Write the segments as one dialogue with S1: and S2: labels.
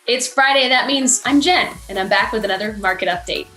S1: It's Friday. That means I'm Jen, and I'm back with another market update.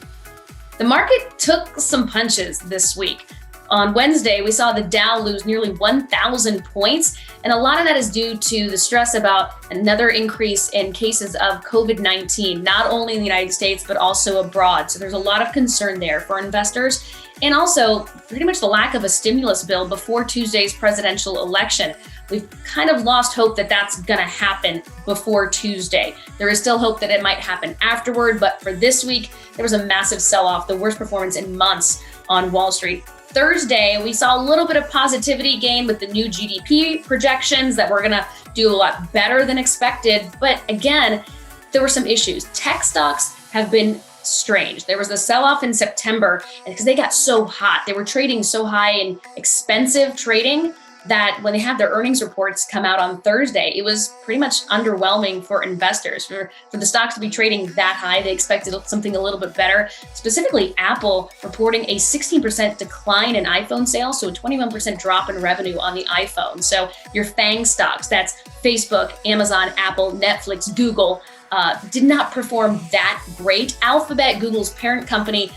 S1: The market took some punches this week. On Wednesday, we saw the Dow lose nearly 1,000 points, and a lot of that is due to the stress about another increase in cases of COVID-19, not only in the United States, but also abroad. So there's a lot of concern there for investors, and also pretty much the lack of a stimulus bill before Tuesday's presidential election. We've kind of lost hope that that's going to happen before Tuesday. There is still hope that it might happen afterward, but for this week, there was a massive sell-off, the worst performance in months on Wall Street. Thursday, we saw a little bit of positivity gain with the new GDP projections that we're going to do a lot better than expected. But again, there were some issues. Tech stocks have been strange. There was a sell-off in September because they got so hot. They were trading so high in expensive trading that when they had their earnings reports come out on Thursday, it was pretty much underwhelming for investors. For the stocks to be trading that high, they expected something a little bit better. Specifically, Apple reporting a 16% decline in iPhone sales, so a 21% drop in revenue on the iPhone. So your FANG stocks, that's Facebook, Amazon, Apple, Netflix, Google, did not perform that great. Alphabet, Google's parent company,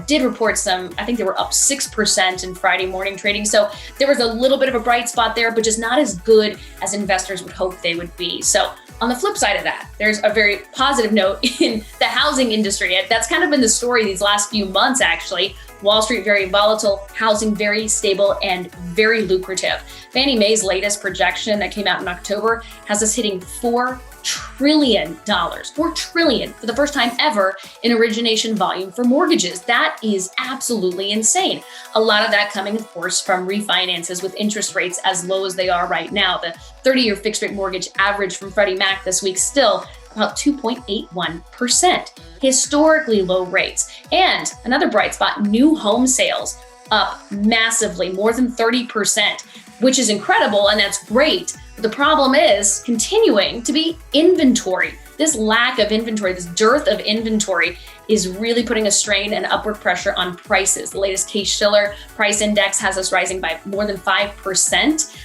S1: did report some, I think they were up 6% in Friday morning trading. So there was a little bit of a bright spot there, but just not as good as investors would hope they would be. So on the flip side of that, there's a very positive note in the housing industry. That's kind of been the story these last few months, actually. Wall Street very volatile, housing very stable and very lucrative. Fannie Mae's latest projection that came out in October has us hitting $4 trillion, $4 trillion for the first time ever in origination volume for mortgages. That is absolutely insane. A lot of that coming, of course, from refinances with interest rates as low as they are right now. The 30-year fixed rate mortgage average from Freddie Mac this week still about 2.81%, historically low rates. And another bright spot, new home sales up massively, more than 30%, which is incredible, and that's great. But the problem is continuing to be inventory. This lack of inventory, this dearth of inventory is really putting a strain and upward pressure on prices. The latest Case-Shiller price index has us rising by more than 5%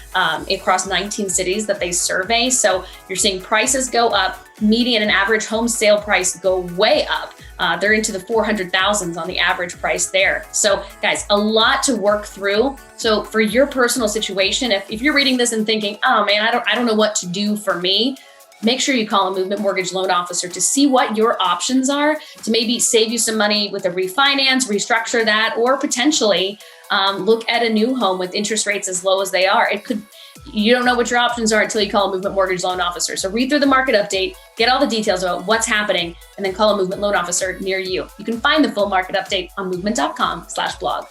S1: across 19 cities that they survey. So you're seeing prices go up, median and average home sale price go way up. They're into the 400,000s on the average price there. So guys, a lot to work through. So for your personal situation, if you're reading this and thinking, oh man, I don't know what to do for me, make sure you call a Movement Mortgage Loan Officer to see what your options are to maybe save you some money with a refinance, restructure that, or potentially look at a new home with interest rates as low as they are. You don't know what your options are until you call a Movement Mortgage Loan Officer. So read through the market update, get all the details about what's happening, and then call a Movement Loan Officer near you. You can find the full market update on movement.com/blog.